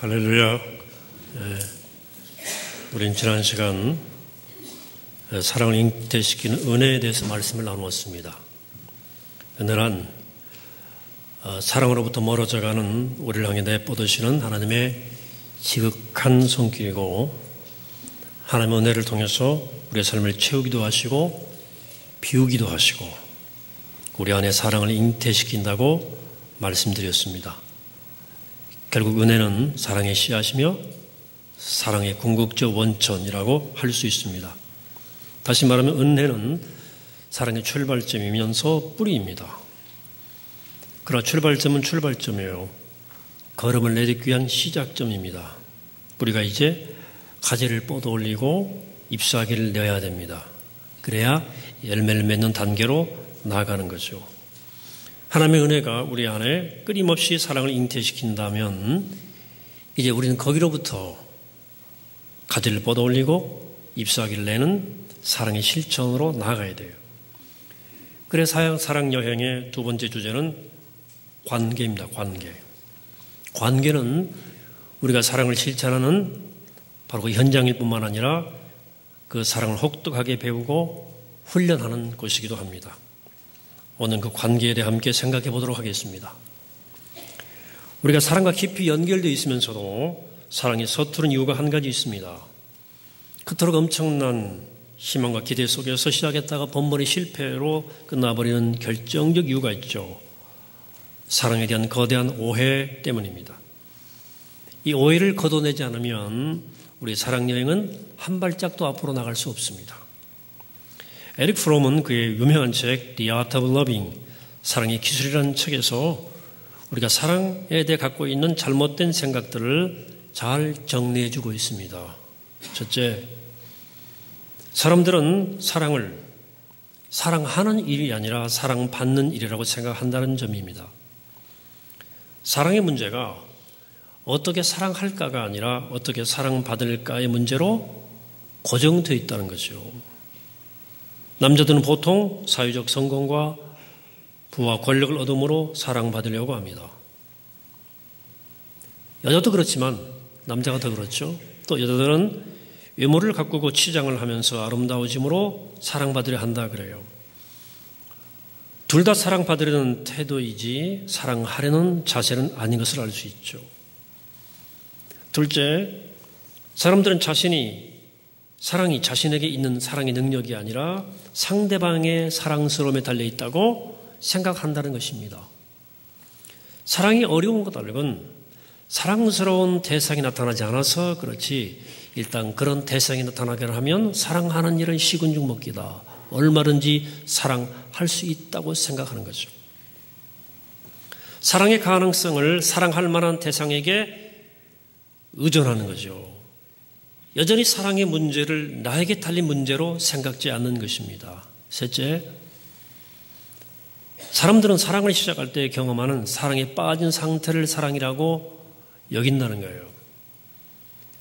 할렐루야. 우린 지난 시간 사랑을 잉태시키는 은혜에 대해서 말씀을 나누었습니다. 은혜란 사랑으로부터 멀어져가는 우리를 향해 내뻗으시는 하나님의 지극한 손길이고, 하나님의 은혜를 통해서 우리의 삶을 채우기도 하시고 비우기도 하시고 우리 안에 사랑을 잉태시킨다고 말씀드렸습니다. 결국 은혜는 사랑의 씨앗이며 사랑의 궁극적 원천이라고 할 수 있습니다. 다시 말하면 은혜는 사랑의 출발점이면서 뿌리입니다. 그러나 출발점은 출발점이에요. 걸음을 내딛기 위한 시작점입니다. 뿌리가 이제 가지를 뻗어올리고 잎사귀를 내야 됩니다. 그래야 열매를 맺는 단계로 나아가는 거죠. 하나님의 은혜가 우리 안에 끊임없이 사랑을 잉태시킨다면 이제 우리는 거기로부터 가지를 뻗어올리고 잎사귀를 내는 사랑의 실천으로 나아가야 돼요. 그래서 사랑 여행의 두 번째 주제는 관계입니다. 관계는 우리가 사랑을 실천하는 바로 그 현장일 뿐만 아니라 그 사랑을 혹독하게 배우고 훈련하는 곳이기도 합니다. 오늘 그 관계에 대해 함께 생각해 보도록 하겠습니다. 우리가 사랑과 깊이 연결되어 있으면서도 사랑이 서투른 이유가 한 가지 있습니다. 그토록 엄청난 희망과 기대 속에서 시작했다가 번번이 실패로 끝나버리는 결정적 이유가 있죠. 사랑에 대한 거대한 오해 때문입니다. 이 오해를 걷어내지 않으면 우리 사랑 여행은 한 발짝도 앞으로 나갈 수 없습니다. 에릭 프롬은 그의 유명한 책 The Art of Loving, 사랑의 기술이라는 책에서 우리가 사랑에 대해 갖고 있는 잘못된 생각들을 잘 정리해 주고 있습니다. 첫째, 사람들은 사랑을 사랑하는 일이 아니라 사랑받는 일이라고 생각한다는 점입니다. 사랑의 문제가 어떻게 사랑할까가 아니라 어떻게 사랑받을까의 문제로 고정되어 있다는 거죠. 남자들은 보통 사회적 성공과 부와 권력을 얻음으로 사랑받으려고 합니다. 여자도 그렇지만 남자가 더 그렇죠. 또 여자들은 외모를 가꾸고 치장을 하면서 아름다워짐으로 사랑받으려 한다 그래요. 둘 다 사랑받으려는 태도이지 사랑하려는 자세는 아닌 것을 알 수 있죠. 둘째, 사람들은 사랑이 자신에게 있는 사랑의 능력이 아니라 상대방의 사랑스러움에 달려있다고 생각한다는 것입니다. 사랑이 어려운 것 다르건 사랑스러운 대상이 나타나지 않아서 그렇지, 일단 그런 대상이 나타나게 하면 사랑하는 일은 식은 죽 먹기다. 얼마든지 사랑할 수 있다고 생각하는 거죠. 사랑의 가능성을 사랑할 만한 대상에게 의존하는 거죠. 여전히 사랑의 문제를 나에게 달린 문제로 생각지 않는 것입니다. 셋째, 사람들은 사랑을 시작할 때 경험하는 사랑에 빠진 상태를 사랑이라고 여긴다는 거예요.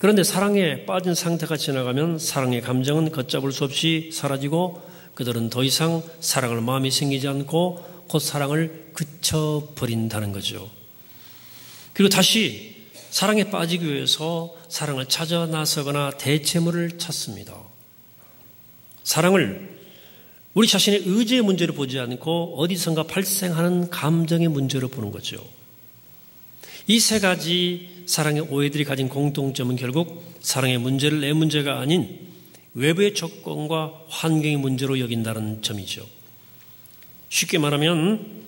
그런데 사랑에 빠진 상태가 지나가면 사랑의 감정은 걷잡을 수 없이 사라지고 그들은 더 이상 사랑할 마음이 생기지 않고 곧 사랑을 그쳐버린다는 거죠. 그리고 다시 사랑에 빠지기 위해서 사랑을 찾아 나서거나 대체물을 찾습니다. 사랑을 우리 자신의 의지의 문제로 보지 않고 어디선가 발생하는 감정의 문제로 보는 거죠. 이 세 가지 사랑의 오해들이 가진 공통점은 결국 사랑의 문제를 내 문제가 아닌 외부의 조건과 환경의 문제로 여긴다는 점이죠. 쉽게 말하면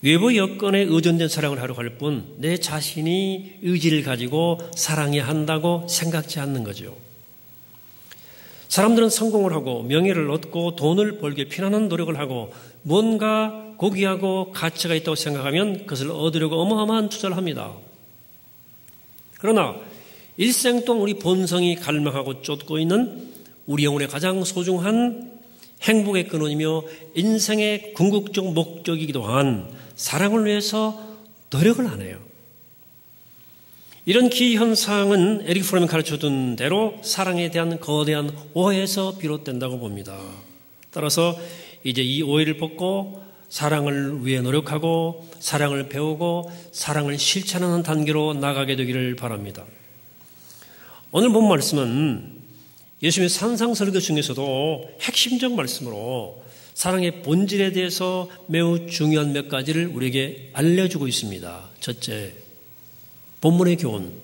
외부 여건에 의존된 사랑을 하려고 할 뿐 내 자신이 의지를 가지고 사랑해야 한다고 생각지 않는 거죠. 사람들은 성공을 하고 명예를 얻고 돈을 벌게 피나는 노력을 하고 뭔가 고귀하고 가치가 있다고 생각하면 그것을 얻으려고 어마어마한 투자를 합니다. 그러나 일생 동안 우리 본성이 갈망하고 쫓고 있는 우리 영혼의 가장 소중한 행복의 근원이며 인생의 궁극적 목적이기도 한 사랑을 위해서 노력을 안 해요. 이런 기현상은 에릭 프롬이 가르쳐준 대로 사랑에 대한 거대한 오해에서 비롯된다고 봅니다. 따라서 이제 이 오해를 벗고 사랑을 위해 노력하고 사랑을 배우고 사랑을 실천하는 단계로 나가게 되기를 바랍니다. 오늘 본 말씀은 예수님의 산상설교 중에서도 핵심적 말씀으로 사랑의 본질에 대해서 매우 중요한 몇 가지를 우리에게 알려주고 있습니다. 첫째, 본문의 교훈,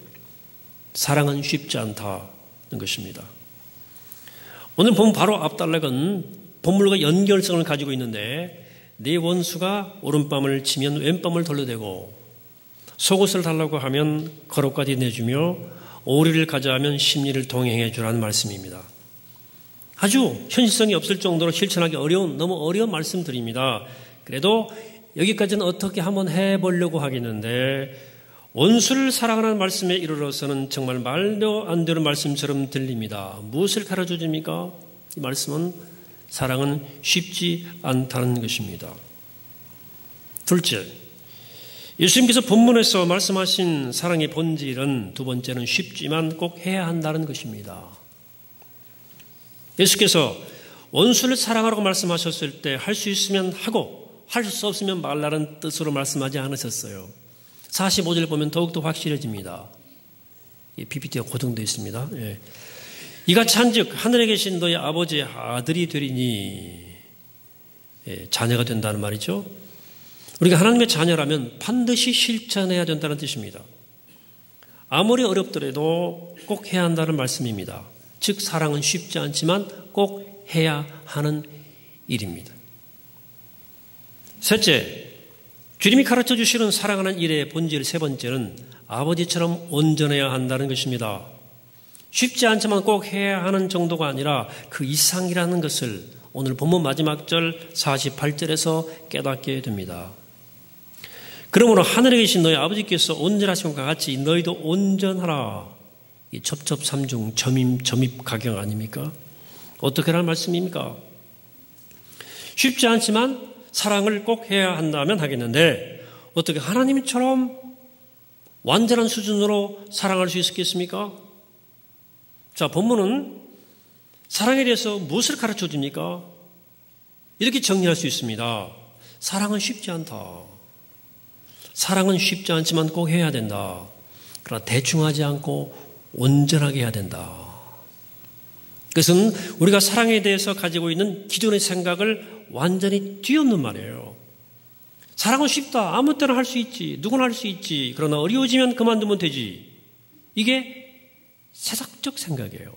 사랑은 쉽지 않다는 것입니다. 오늘 본 바로 앞단락은 본문과 연결성을 가지고 있는데 네 원수가 오른뺨을 치면 왼뺨을 돌려대고 속옷을 달라고 하면 거룩까지 내주며 오리를 가자 하면 심리를 동행해 주라는 말씀입니다. 아주 현실성이 없을 정도로 실천하기 어려운 너무 어려운 말씀드립니다. 그래도 여기까지는 어떻게 한번 해보려고 하겠는데 원수를 사랑하는 말씀에 이르러서는 정말 말도 안 되는 말씀처럼 들립니다. 무엇을 가르쳐줍니까? 이 말씀은 사랑은 쉽지 않다는 것입니다. 둘째, 예수님께서 본문에서 말씀하신 사랑의 본질은 두 번째는 쉽지만 꼭 해야 한다는 것입니다. 예수께서 원수를 사랑하라고 말씀하셨을 때 할 수 있으면 하고 할 수 없으면 말라는 뜻으로 말씀하지 않으셨어요. 45절 보면 더욱더 확실해집니다. PPT가 고정되어 있습니다. 예. 이같이 한즉 하늘에 계신 너의 아버지의 아들이 되리니, 예, 자녀가 된다는 말이죠. 우리가 하나님의 자녀라면 반드시 실천해야 된다는 뜻입니다. 아무리 어렵더라도 꼭 해야 한다는 말씀입니다. 즉 사랑은 쉽지 않지만 꼭 해야 하는 일입니다. 셋째, 주님이 가르쳐 주시는 사랑하는 일의 본질 세 번째는 아버지처럼 온전해야 한다는 것입니다. 쉽지 않지만 꼭 해야 하는 정도가 아니라 그 이상이라는 것을 오늘 본문 마지막 절 48절에서 깨닫게 됩니다. 그러므로 하늘에 계신 너희 아버지께서 온전하신 것과 같이 너희도 온전하라. 이 첩첩삼중 점입가경 아닙니까? 어떻게 하라는 말씀입니까? 쉽지 않지만 사랑을 꼭 해야 한다면 하겠는데 어떻게 하나님처럼 완전한 수준으로 사랑할 수 있겠습니까? 자, 본문은 사랑에 대해서 무엇을 가르쳐 줍니까? 이렇게 정리할 수 있습니다. 사랑은 쉽지 않다. 사랑은 쉽지 않지만 꼭 해야 된다. 그러나 대충 하지 않고 온전하게 해야 된다. 그것은 우리가 사랑에 대해서 가지고 있는 기존의 생각을 완전히 뒤엎는 말이에요. 사랑은 쉽다. 아무 때나 할 수 있지. 누구나 할 수 있지. 그러나 어려워지면 그만두면 되지. 이게 세상적 생각이에요.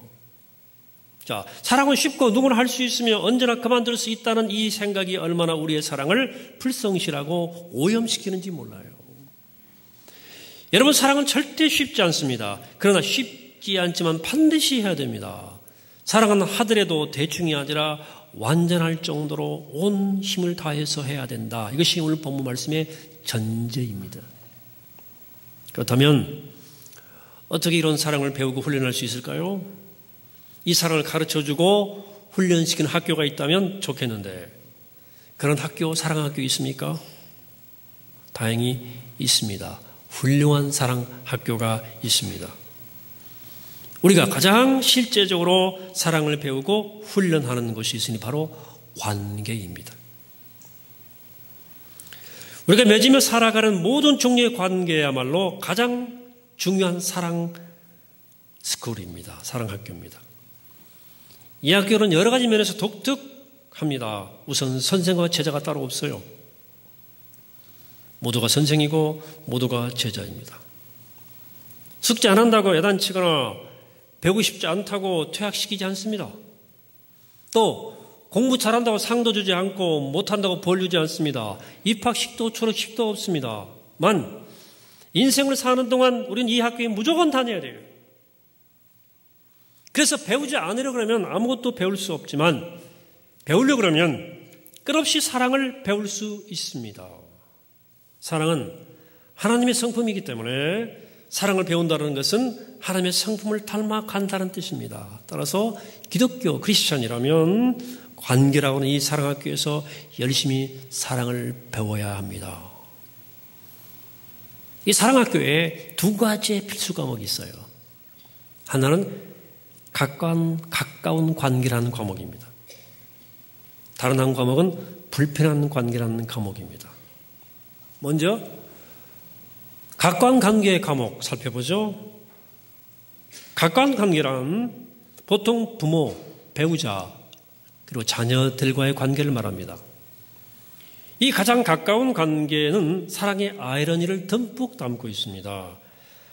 자, 사랑은 쉽고 누구나 할 수 있으며 언제나 그만둘 수 있다는 이 생각이 얼마나 우리의 사랑을 불성실하고 오염시키는지 몰라요. 여러분, 사랑은 절대 쉽지 않습니다. 그러나 쉽지 않지만 반드시 해야 됩니다. 사랑은 하더라도 대충이 아니라 완전할 정도로 온 힘을 다해서 해야 된다. 이것이 오늘 본문 말씀의 전제입니다. 그렇다면 어떻게 이런 사랑을 배우고 훈련할 수 있을까요? 이 사랑을 가르쳐주고 훈련시키는 학교가 있다면 좋겠는데 그런 학교, 사랑학교 있습니까? 다행히 있습니다. 훌륭한 사랑학교가 있습니다. 우리가 가장 실제적으로 사랑을 배우고 훈련하는 것이 있으니 바로 관계입니다. 우리가 맺으며 살아가는 모든 종류의 관계야말로 가장 중요한 사랑 스쿨입니다. 사랑학교입니다. 이 학교는 여러 가지 면에서 독특합니다. 우선 선생과 제자가 따로 없어요. 모두가 선생이고 모두가 제자입니다. 숙제 안 한다고 야단치거나 배우고 싶지 않다고 퇴학시키지 않습니다. 또 공부 잘한다고 상도 주지 않고 못한다고 벌 주지 않습니다. 입학식도 졸업식도 없습니다. 인생을 사는 동안 우리는 이 학교에 무조건 다녀야 돼요. 그래서 배우지 않으려고 그러면 아무것도 배울 수 없지만 배우려고 그러면 끝없이 사랑을 배울 수 있습니다. 사랑은 하나님의 성품이기 때문에 사랑을 배운다는 것은 하나님의 성품을 닮아간다는 뜻입니다. 따라서 기독교 크리스찬이라면 관계라고 하는 이 사랑학교에서 열심히 사랑을 배워야 합니다. 이 사랑학교에 두 가지의 필수 과목이 있어요. 하나는 가까운 관계라는 과목입니다. 다른 한 과목은 불편한 관계라는 과목입니다. 먼저 가까운 관계의 과목 살펴보죠. 가까운 관계란 보통 부모, 배우자, 그리고 자녀들과의 관계를 말합니다. 이 가장 가까운 관계는 사랑의 아이러니를 듬뿍 담고 있습니다.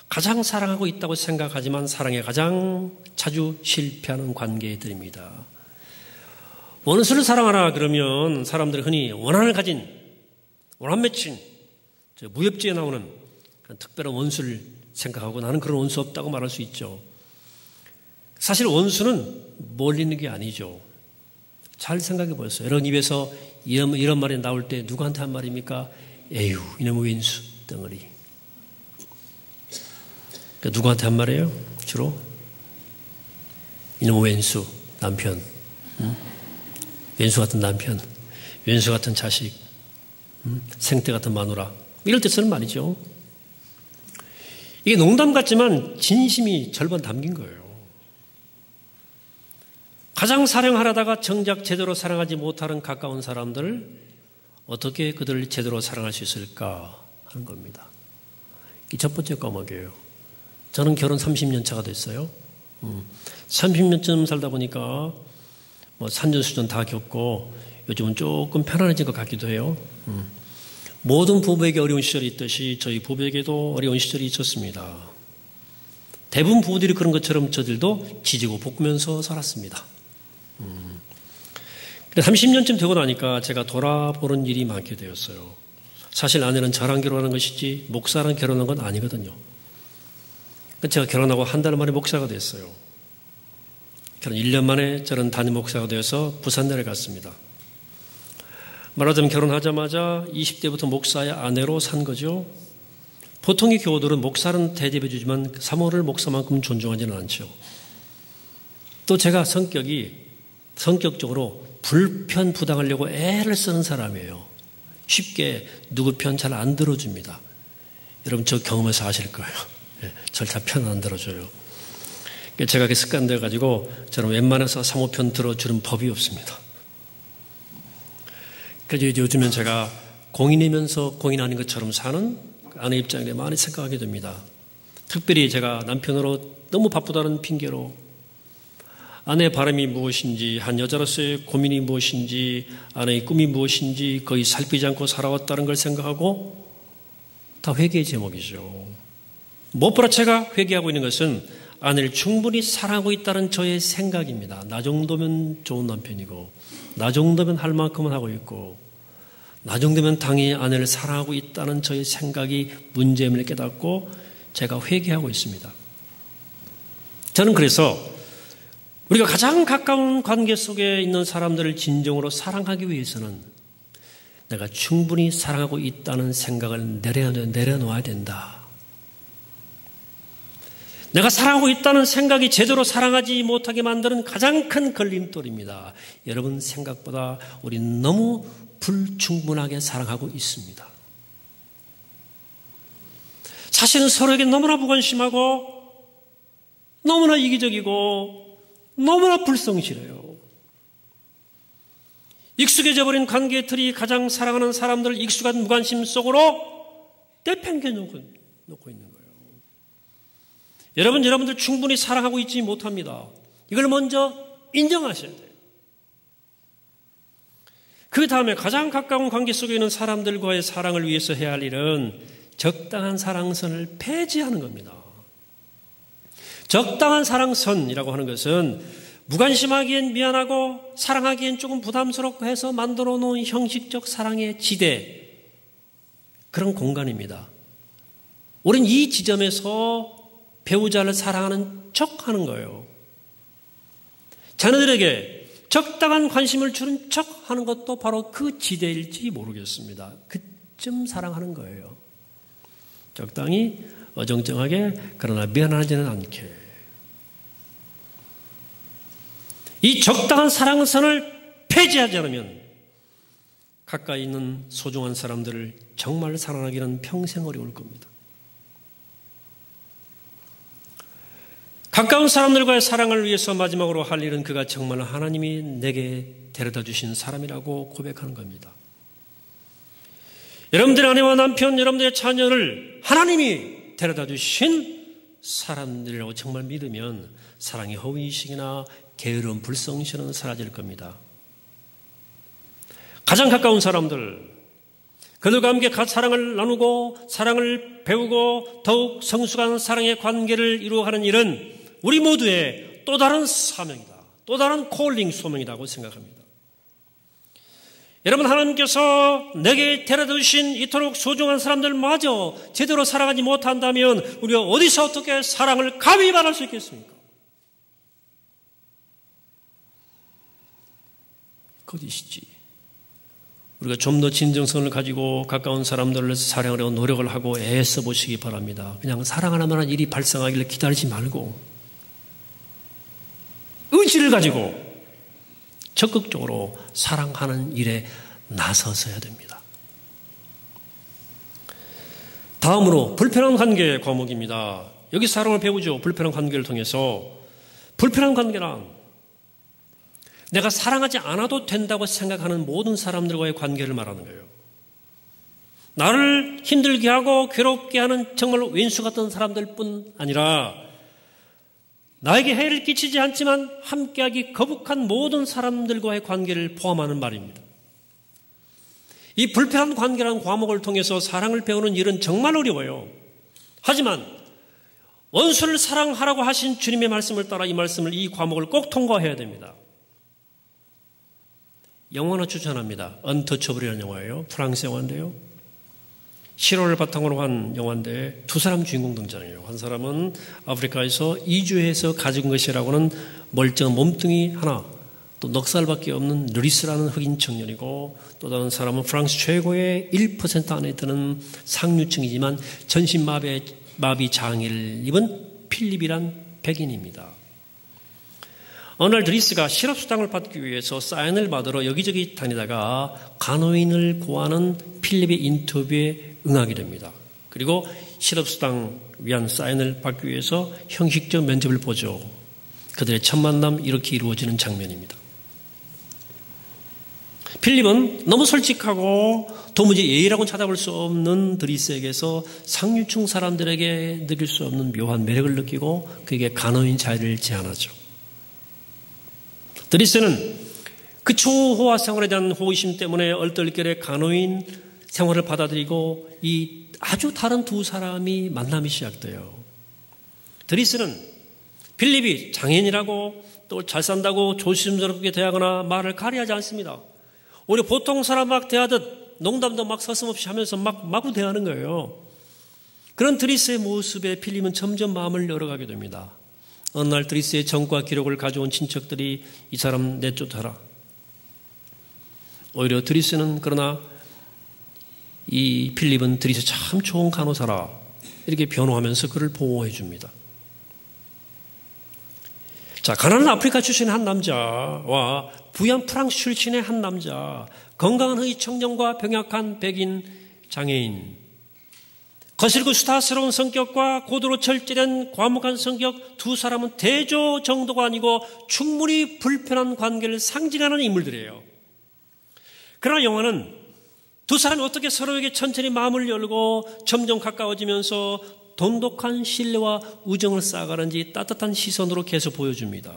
가장 사랑하고 있다고 생각하지만 사랑에 가장 자주 실패하는 관계들입니다. 원수를 사랑하라 그러면 사람들이 흔히 원한을 가진, 원한 맺힌, 무협지에 나오는 그런 특별한 원수를 생각하고 나는 그런 원수 없다고 말할 수 있죠. 사실 원수는 멀리 있는 게 아니죠. 잘 생각해 보세요. 여러분 입에서 이런 말이 나올 때 누구한테 한 말입니까? 에휴, 이놈의 왼수 덩어리. 그러니까 누구한테 한 말이에요? 주로? 이놈의 왼수, 남편. 왼수 같은 남편, 왼수 같은 자식, 생태 같은 마누라. 이럴 때 쓰는 말이죠. 이게 농담 같지만 진심이 절반 담긴 거예요. 가장 사랑하려다가 정작 제대로 사랑하지 못하는 가까운 사람들을 어떻게 그들을 제대로 사랑할 수 있을까 하는 겁니다. 이 첫 번째 과목이에요. 저는 결혼 30년 차가 됐어요. 30년쯤 살다 보니까 산전수전 다 겪고 요즘은 조금 편안해진 것 같기도 해요. 모든 부부에게 어려운 시절이 있듯이 저희 부부에게도 어려운 시절이 있었습니다. 대부분 부부들이 그런 것처럼 저들도 지지고 볶으면서 살았습니다. 30년쯤 되고 나니까 제가 돌아보는 일이 많게 되었어요. 사실 아내는 저랑 결혼한 것이지 목사랑 결혼한 건 아니거든요. 제가 결혼하고 한 달 만에 목사가 됐어요. 결혼 1년 만에 저는 담임 목사가 되어서 부산 내려갔습니다. 말하자면 결혼하자마자 20대부터 목사의 아내로 산 거죠. 보통의 교우들은 목사는 대접해 주지만 사모를 목사만큼 존중하지는 않죠. 또 제가 성격적으로 불편부당하려고 애를 쓰는 사람이에요. 쉽게 누구 편 잘 안 들어줍니다. 여러분 저 경험해서 아실 거예요. 절 잘 편 안 들어줘요. 제가 그 습관되어가지고 저는 웬만해서 사모 편 들어주는 법이 없습니다. 그래서 요즘엔 제가 공인이면서 공인 아닌 것처럼 사는 아내 입장에 많이 생각하게 됩니다. 특별히 제가 남편으로 너무 바쁘다는 핑계로 아내의 바람이 무엇인지, 한 여자로서의 고민이 무엇인지, 아내의 꿈이 무엇인지 거의 살피지 않고 살아왔다는 걸 생각하고 다 회개의 제목이죠. 무엇보다 제가 회개하고 있는 것은 아내를 충분히 사랑하고 있다는 저의 생각입니다. 나 정도면 좋은 남편이고, 나 정도면 할 만큼은 하고 있고, 나 정도면 당연히 아내를 사랑하고 있다는 저의 생각이 문제임을 깨닫고 제가 회개하고 있습니다. 저는 그래서 우리가 가장 가까운 관계 속에 있는 사람들을 진정으로 사랑하기 위해서는 내가 충분히 사랑하고 있다는 생각을 내려놓아야 된다. 내가 사랑하고 있다는 생각이 제대로 사랑하지 못하게 만드는 가장 큰 걸림돌입니다. 여러분 생각보다 우리는 너무 불충분하게 사랑하고 있습니다. 사실은 서로에게 너무나 무관심하고 너무나 이기적이고 너무나 불성실해요. 익숙해져 버린 관계의 틀이 가장 사랑하는 사람들을 익숙한 무관심 속으로 내팽겨 놓고 있는 거예요. 여러분들 충분히 사랑하고 있지 못합니다. 이걸 먼저 인정하셔야 돼요. 그 다음에 가장 가까운 관계 속에 있는 사람들과의 사랑을 위해서 해야 할 일은 적당한 사랑선을 폐지하는 겁니다. 적당한 사랑선이라고 하는 것은 무관심하기엔 미안하고 사랑하기엔 조금 부담스럽고 해서 만들어 놓은 형식적 사랑의 지대, 그런 공간입니다. 우린 이 지점에서 배우자를 사랑하는 척하는 거예요. 자녀들에게 적당한 관심을 주는 척하는 것도 바로 그 지대일지 모르겠습니다. 그쯤 사랑하는 거예요. 적당히 어정쩡하게 그러나 미안하지는 않게. 이 적당한 사랑선을 폐지하지 않으면 가까이 있는 소중한 사람들을 정말 사랑하기는 평생 어려울 겁니다. 가까운 사람들과의 사랑을 위해서 마지막으로 할 일은 그가 정말 하나님이 내게 데려다 주신 사람이라고 고백하는 겁니다. 여러분들의 아내와 남편, 여러분들의 자녀를 하나님이 데려다 주신 사람들이라고 정말 믿으면 사랑의 허위의식이나 게으름, 불성실은 사라질 겁니다. 가장 가까운 사람들, 그들과 함께 사랑을 나누고 사랑을 배우고 더욱 성숙한 사랑의 관계를 이루어가는 일은 우리 모두의 또 다른 사명이다. 또 다른 콜링 소명이라고 생각합니다. 여러분, 하나님께서 내게 데려다 주신 이토록 소중한 사람들마저 제대로 사랑하지 못한다면 우리가 어디서 어떻게 사랑을 감히 말할 수 있겠습니까? 거짓이지. 우리가 좀 더 진정성을 가지고 가까운 사람들을 사랑하려고 노력을 하고 애써 보시기 바랍니다. 그냥 사랑하는 일이 발생하기를 기다리지 말고 의지를 가지고 적극적으로 사랑하는 일에 나서서야 됩니다. 다음으로 불편한 관계 과목입니다. 여기 사랑을 배우죠. 불편한 관계를 통해서. 불편한 관계란 내가 사랑하지 않아도 된다고 생각하는 모든 사람들과의 관계를 말하는 거예요. 나를 힘들게 하고 괴롭게 하는 정말 왼수 같은 사람들뿐 아니라 나에게 해를 끼치지 않지만 함께하기 거북한 모든 사람들과의 관계를 포함하는 말입니다. 이 불편한 관계라는 과목을 통해서 사랑을 배우는 일은 정말 어려워요. 하지만 원수를 사랑하라고 하신 주님의 말씀을 따라 이 과목을 꼭 통과해야 됩니다. 영화 하나 추천합니다. 언터처블이라는 영화예요. 프랑스 영화인데요. 실화를 바탕으로 한 영화인데 두 사람 주인공 등장해요. 한 사람은 아프리카에서 이주해서 가진 것이라고는 멀쩡한 몸뚱이 하나, 또 넉살밖에 없는 르리스라는 흑인 청년이고, 또 다른 사람은 프랑스 최고의 1% 안에 드는 상류층이지만 전신마비 장애를 입은 필립이란 백인입니다. 어느 날 르리스가 실업수당을 받기 위해서 사인을 받으러 여기저기 다니다가 간호인을 구하는 필립의 인터뷰에 응하게 됩니다. 그리고 실업수당 위한 사인을 받기 위해서 형식적 면접을 보죠. 그들의 첫 만남 이렇게 이루어지는 장면입니다. 필립은 너무 솔직하고 도무지 예의라고는 찾아볼 수 없는 드리스에게서 상류층 사람들에게 느낄 수 없는 묘한 매력을 느끼고 그에게 간호인 자리를 제안하죠. 드리스는 그 초호화 생활에 대한 호기심 때문에 얼떨결에 간호인 생활을 받아들이고 이 아주 다른 두 사람이 만남이 시작돼요. 드리스는 필립이 장애인이라고 또 잘 산다고 조심스럽게 대하거나 말을 가리하지 않습니다. 오히려 보통 사람 막 대하듯 농담도 막 서슴없이 하면서 마구 대하는 거예요. 그런 드리스의 모습에 필립은 점점 마음을 열어가게 됩니다. 어느 날 드리스의 전과 기록을 가져온 친척들이 이 사람 내쫓아라. 오히려 드리스는 그러나 이 필립은 드리스 참 좋은 간호사라 이렇게 변호하면서 그를 보호해 줍니다. 자, 가난한 아프리카 출신의 한 남자와 부유한 프랑스 출신의 한 남자, 건강한 흑인 청년과 병약한 백인 장애인, 거칠고 수다스러운 성격과 고도로 절제된 과묵한 성격, 두 사람은 대조 정도가 아니고 충분히 불편한 관계를 상징하는 인물들이에요. 그러나 영화는 두 사람이 어떻게 서로에게 천천히 마음을 열고 점점 가까워지면서 돈독한 신뢰와 우정을 쌓아가는지 따뜻한 시선으로 계속 보여줍니다.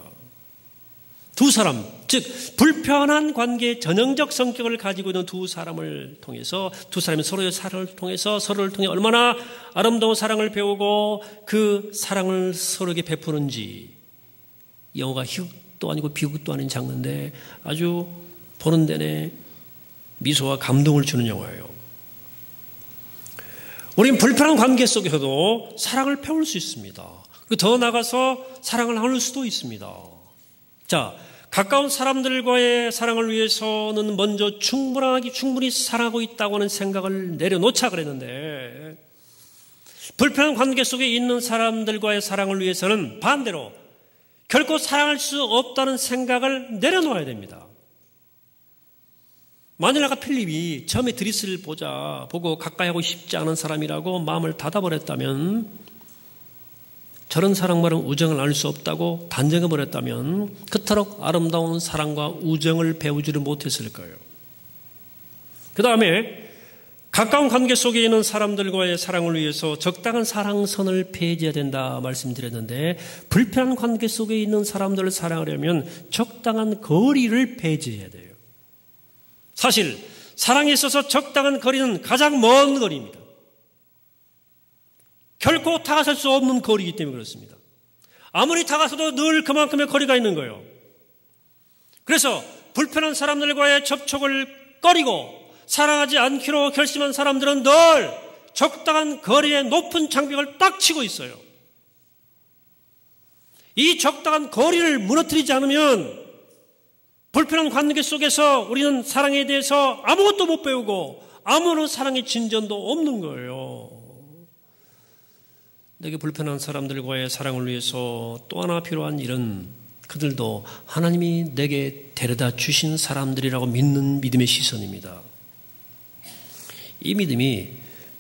두 사람, 즉 불편한 관계의 전형적 성격을 가지고 있는 두 사람을 통해서 두 사람이 서로의 사랑을 통해서 서로를 통해 얼마나 아름다운 사랑을 배우고 그 사랑을 서로에게 베푸는지, 영화가 희극도 아니고 비극도 아닌 장르인데 아주 보는 내내 미소와 감동을 주는 영화예요. 우린 불편한 관계 속에서도 사랑을 배울 수 있습니다. 그리고 더 나아가서 사랑을 나눌 수도 있습니다. 자, 가까운 사람들과의 사랑을 위해서는 먼저 충분히 사랑하고 있다고 하는 생각을 내려놓자 그랬는데, 불편한 관계 속에 있는 사람들과의 사랑을 위해서는 반대로 결코 사랑할 수 없다는 생각을 내려놓아야 됩니다. 만일 아까 필립이 처음에 드리스를 보고 가까이 하고 싶지 않은 사람이라고 마음을 닫아버렸다면 저런 사랑만은 우정을 나눌 수 없다고 단정해버렸다면 그토록 아름다운 사랑과 우정을 배우지를 못했을 거예요. 그 다음에 가까운 관계 속에 있는 사람들과의 사랑을 위해서 적당한 사랑선을 폐지해야 된다 말씀드렸는데, 불편한 관계 속에 있는 사람들을 사랑하려면 적당한 거리를 폐지해야 돼요. 사실 사랑에 있어서 적당한 거리는 가장 먼 거리입니다. 결코 다가설 수 없는 거리이기 때문에 그렇습니다. 아무리 다가서도 늘 그만큼의 거리가 있는 거예요. 그래서 불편한 사람들과의 접촉을 꺼리고 사랑하지 않기로 결심한 사람들은 늘 적당한 거리에 높은 장벽을 딱 치고 있어요. 이 적당한 거리를 무너뜨리지 않으면 불편한 관계 속에서 우리는 사랑에 대해서 아무것도 못 배우고 아무런 사랑의 진전도 없는 거예요. 내게 불편한 사람들과의 사랑을 위해서 또 하나 필요한 일은 그들도 하나님이 내게 데려다 주신 사람들이라고 믿는 믿음의 시선입니다. 이 믿음이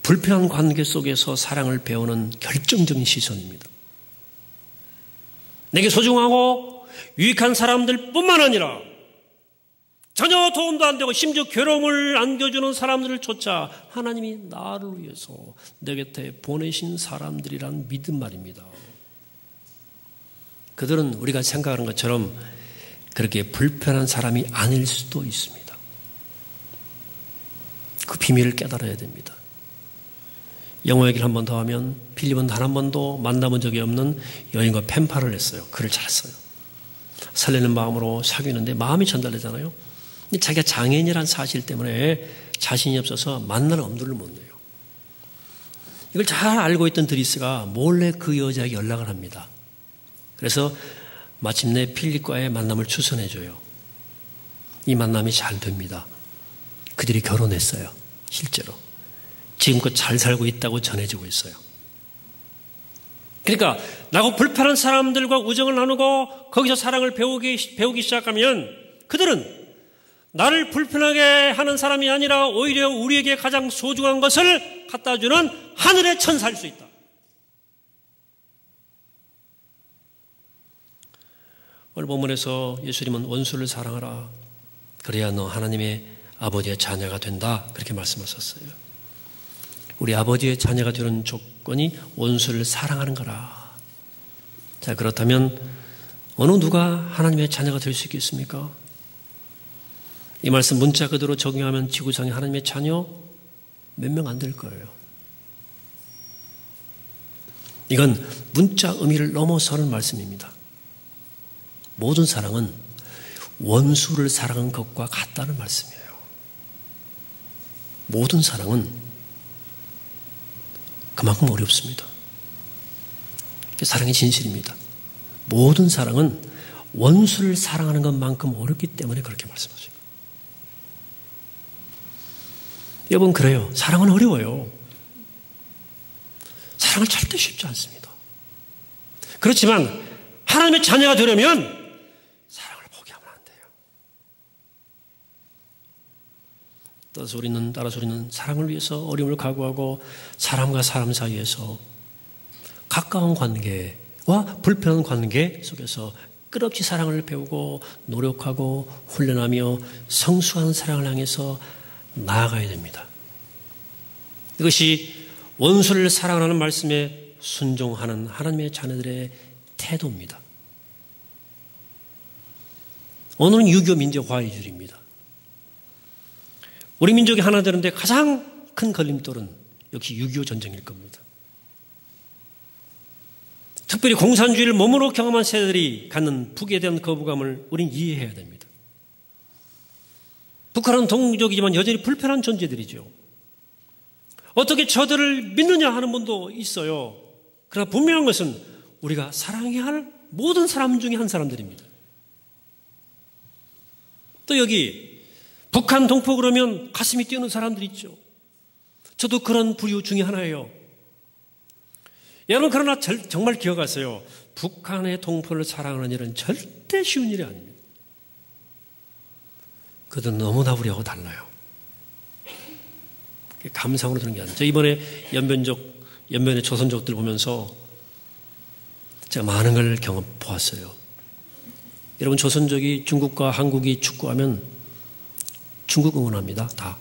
불편한 관계 속에서 사랑을 배우는 결정적인 시선입니다. 내게 소중하고 유익한 사람들 뿐만 아니라 전혀 도움도 안 되고 심지어 괴로움을 안겨주는 사람들을 쫓아 하나님이 나를 위해서 내 곁에 보내신 사람들이란 믿음 말입니다. 그들은 우리가 생각하는 것처럼 그렇게 불편한 사람이 아닐 수도 있습니다. 그 비밀을 깨달아야 됩니다. 영어 얘기를 한 번 더 하면, 필립은 단 한 번도 만나본 적이 없는 여인과 펜팔을 했어요. 글을 잘 써요. 설레는 마음으로 사귀는데 마음이 전달되잖아요. 자기가 장애인이라는 사실 때문에 자신이 없어서 만날 엄두를 못 내요. 이걸 잘 알고 있던 드리스가 몰래 그 여자에게 연락을 합니다. 그래서 마침내 필립과의 만남을 추선해줘요. 이 만남이 잘 됩니다. 그들이 결혼했어요. 실제로. 지금껏 잘 살고 있다고 전해지고 있어요. 그러니까 나하고 불편한 사람들과 우정을 나누고 거기서 사랑을 배우기 시작하면 그들은 나를 불편하게 하는 사람이 아니라 오히려 우리에게 가장 소중한 것을 갖다 주는 하늘의 천사일 수 있다. 오늘 본문에서 예수님은 원수를 사랑하라. 그래야 너 하나님의 아버지의 자녀가 된다. 그렇게 말씀하셨어요. 우리 아버지의 자녀가 되는 조건이 원수를 사랑하는 거라. 자, 그렇다면 어느 누가 하나님의 자녀가 될 수 있겠습니까? 이 말씀 문자 그대로 적용하면 지구상에 하나님의 자녀 몇 명 안 될 거예요. 이건 문자 의미를 넘어서는 말씀입니다. 모든 사랑은 원수를 사랑한 것과 같다는 말씀이에요. 모든 사랑은 그만큼 어렵습니다. 사랑의 진실입니다. 모든 사랑은 원수를 사랑하는 것만큼 어렵기 때문에 그렇게 말씀하신 거예요. 여러분, 그래요. 사랑은 어려워요. 사랑은 절대 쉽지 않습니다. 그렇지만 하나님의 자녀가 되려면 사랑을 포기하면 안 돼요. 따라서 우리는 사랑을 위해서 어려움을 각오하고 사람과 사람 사이에서 가까운 관계와 불편한 관계 속에서 끝없이 사랑을 배우고 노력하고 훈련하며 성숙한 사랑을 향해서 나아가야 됩니다. 이것이 원수를 사랑하는 말씀에 순종하는 하나님의 자녀들의 태도입니다. 오늘은 유교 민족 화해주의입니다. 우리 민족이 하나 되는데 가장 큰 걸림돌은 역시 6.25 전쟁일 겁니다. 특별히 공산주의를 몸으로 경험한 세대들이 갖는 북에 대한 거부감을 우린 이해해야 됩니다. 북한은 동족이지만 여전히 불편한 존재들이죠. 어떻게 저들을 믿느냐 하는 분도 있어요. 그러나 분명한 것은 우리가 사랑해야 할 모든 사람 중에 한 사람들입니다. 또 여기 북한 동포 그러면 가슴이 뛰는 사람들이 있죠. 저도 그런 부류 중에 하나예요. 여러분, 그러나 정말 기억하세요. 북한의 동포를 사랑하는 일은 절대 쉬운 일이 아닙니다. 그들은 너무나 우리하고 달라요. 감상으로 드는 게 아니에요. 저 이번에 연변의 조선족들 보면서 제가 많은 걸 보았어요. 여러분, 조선족이 중국과 한국이 축구하면 중국 응원합니다. 다.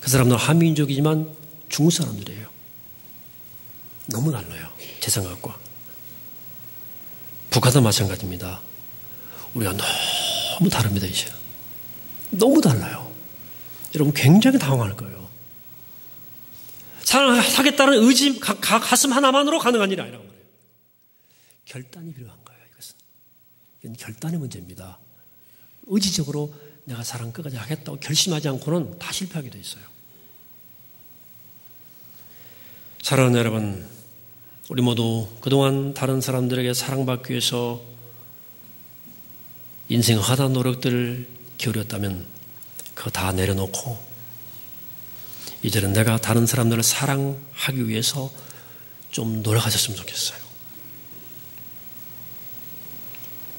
그 사람들은 한민족이지만 중국 사람들이에요. 너무 달라요. 제 생각과. 북한도 마찬가지입니다. 우리가 너무 다릅니다, 이제. 너무 달라요. 여러분, 굉장히 당황할 거예요. 사랑하겠다는 의지, 가슴 하나만으로 가능한 일이 아니라고 말해요. 결단이 필요한 거예요, 이것은. 이건 결단의 문제입니다. 의지적으로 내가 사랑 끝까지 하겠다고 결심하지 않고는 다 실패하게 돼 있어요. 사랑하는 여러분, 우리 모두 그동안 다른 사람들에게 사랑받기 위해서 인생 하다 노력들을 기울였다면 그거 다 내려놓고 이제는 내가 다른 사람들을 사랑하기 위해서 좀 노력하셨으면 좋겠어요.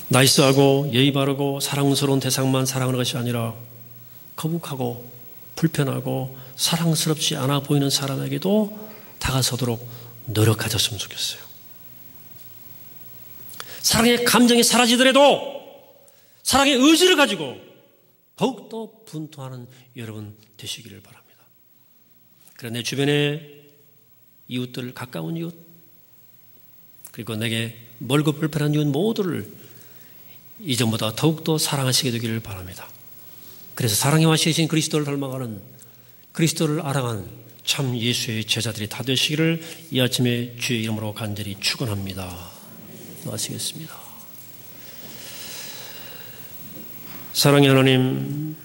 나이스하고 예의 바르고 사랑스러운 대상만 사랑하는 것이 아니라 거북하고 불편하고 사랑스럽지 않아 보이는 사람에게도 다가서도록 노력하셨으면 좋겠어요. 사랑의 감정이 사라지더라도 사랑의 의지를 가지고 더욱더 분투하는 여러분 되시기를 바랍니다. 그래, 내 주변의 이웃들, 가까운 이웃, 그리고 내게 멀고 불편한 이웃 모두를 이전보다 더욱더 사랑하시게 되기를 바랍니다. 그래서 사랑의 왕이신 그리스도를 닮아가는, 그리스도를 알아가는 참 예수의 제자들이 다 되시기를 이 아침에 주의 이름으로 간절히 축원합니다. 마치겠습니다. 사랑의 하나님,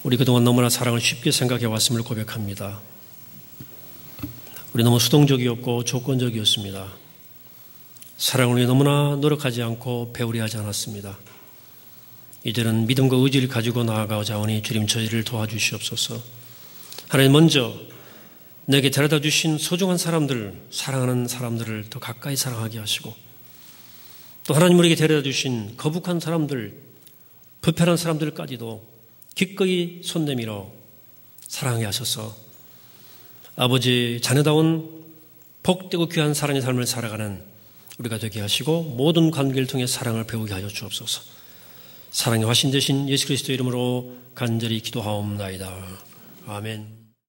우리 그동안 너무나 사랑을 쉽게 생각해 왔음을 고백합니다. 우리 너무 수동적이었고 조건적이었습니다. 사랑을 위해 너무나 노력하지 않고 배우려 하지 않았습니다. 이제는 믿음과 의지를 가지고 나아가고자 하니 주님 저희를 도와주시옵소서. 하나님, 먼저 내게 데려다 주신 소중한 사람들, 사랑하는 사람들을 더 가까이 사랑하게 하시고, 또 하나님 우리에게 데려다 주신 거북한 사람들, 불편한 사람들까지도 기꺼이 손 내밀어 사랑하게 하셔서 아버지 자녀다운 복되고 귀한 사랑의 삶을 살아가는 우리가 되게 하시고 모든 관계를 통해 사랑을 배우게 하여 주옵소서. 사랑의 화신 되신 예수 그리스도의 이름으로 간절히 기도하옵나이다. 아멘.